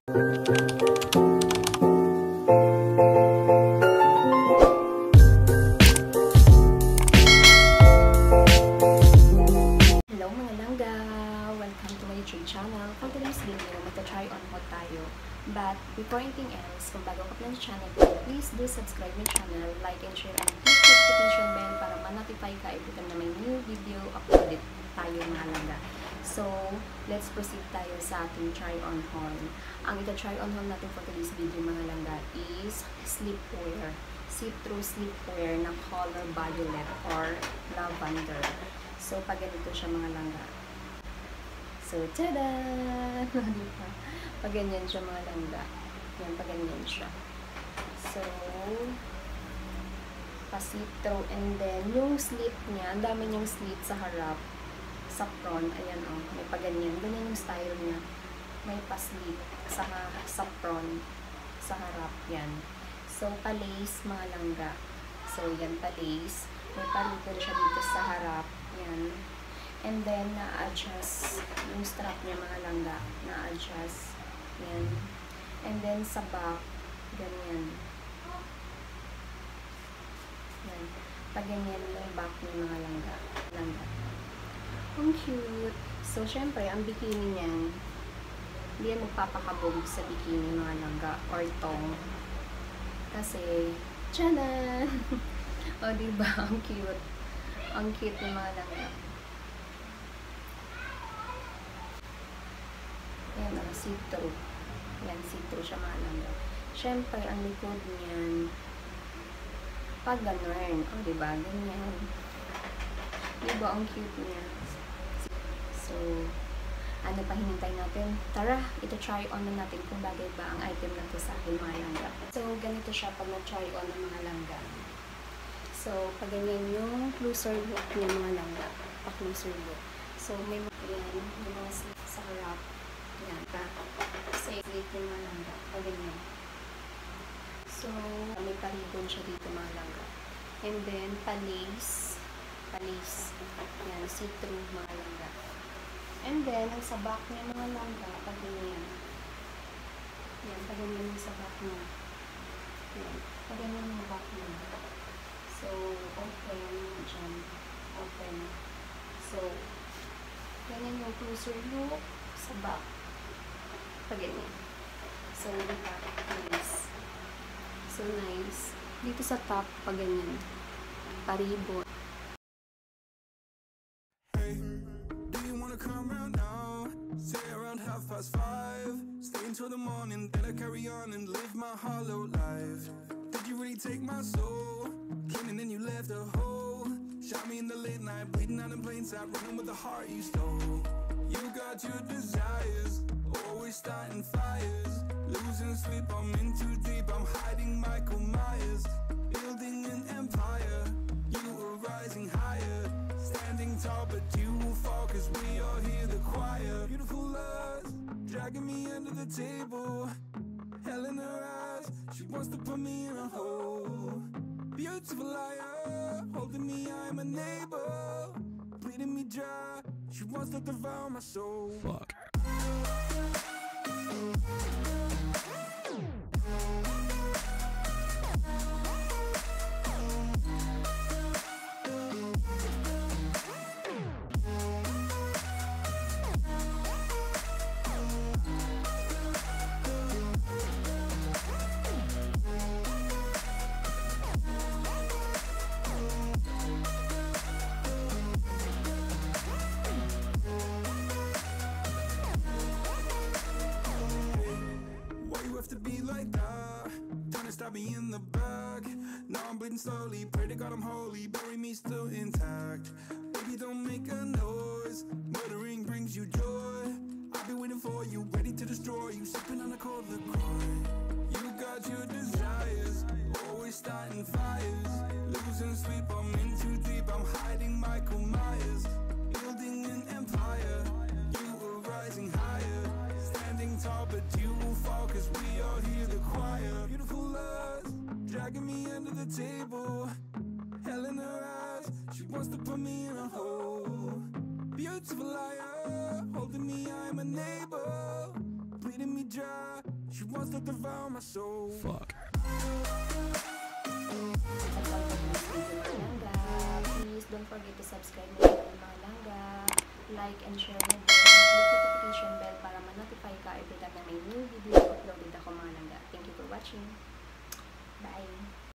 Hello mga langga! Welcome to my YouTube channel. For today's video, magta-try on haul tayo. But before anything else, kung bago ka pa ng channel ko, please do subscribe my channel, like and share, and click the notification bell para ma-notify ka every time na may new video uploaded tayo mga langga. So, let's proceed tayo sa ating try on haul. Ang ita-try on haul natin for today's video mga langga is sleepwear. See-through sleepwear na color violet or lavender. So, pag ganito siya mga langga. So, tada! Diba? Pag ganyan siya mga langga. Yan, pag ganyan siya. So, pa-see-through. And then, yung slip niya, ang dami niyang slip sa harap. Sa front, ayan o, may pag ganyan. Ganyan yung style niya. May pa-slip sa front, sa harap. Yan. So, pa-lace mga langga. So, yan, pa-lace. May pa-ribbon siya dito sa harap. Yan. And then, na-adjust yung strap niya mga langga. Na-adjust. Yan. And then, sa back, ganyan. Yan. Pag ganyan yung back niya mga langga. Ang cute. So, syempre, ang bikini niyan, hindi yan magpapakabog sa bikini mga langga or tong. Kasi, tchanan! O, diba? Ang cute. Ang cute ng mga langga. Yan o, see-through. Yan, see-through siya mga langga. Syempre, ang likod niyan, pag ganun. O, diba? Ganyan. Diba? Ang cute niya. So, ano pa hinintay natin? Tara, ito try on na natin kung bagay ba ang item na to sa akin mga langga. So, ganito siya pag na-try on ng mga langga. So, pag ganyan yung closer look niya mga langga. Pa-closer look. So, may mga slip sa harap. Yan, sa slip yung mga langga. Pag ganyan. So, may pa-ribbon siya dito mga langga. And then, pa-lace. Pa-lace. Yan, see-through mga langga. And then, ang sa back niya mga langga, pag ganyan. Yan, pag ganyan yung sa back niya. Yan, pag ganyan yung back niya. So, open, dyan, open. So, ganyan yung closer look sa back. Pag ganyan. So, diba, nice. So, nice. Dito sa top, pag ganyan. Paribo. Come round now, say around 5:30. Stay until the morning, then I carry on and live my hollow life. Did you really take my soul? Came and then you left a hole. Shot me in the late night, bleeding out in plain sight, running with the heart you stole. You got your desires, always starting fires. Losing sleep, I'm in too deep, I'm hiding Michael Myers. Building an empire, you were rising higher. Standing tall, but you will fall, cause we all hear the choir. Beautiful lust, dragging me under the table. Hell in her eyes, she wants to put me in a hole. Beautiful liar, holding me, I'm a neighbor. Bleeding me dry, she wants to devour my soul. Fuck. To be like that, trying to stab me in the back. Now I'm bleeding slowly, pray to God I'm holy, bury me still intact. Baby, don't make a noise, murdering brings you joy. I've been waiting for you, ready to destroy you, sipping on a cold liqueur. You got your desires, always starting fires. Losing sleep, I'm in too deep, I'm hiding Michael Myers. Building an empire, you were rising higher. Standing tall, but you will fall, cause we all hear the choir. Beautiful lust, dragging me under the table. Hell in her eyes, she wants to put me in a hole. Beautiful liar, holding me, I'm a neighbor. Bleeding me dry, She wants to devour my soul. Fuck. Please don't forget to subscribe na rin mga langga, like and share na din, and click notification bell para ma-notify ka every time na may new video uploaded ako mga langga. Thank you for watching. Bye!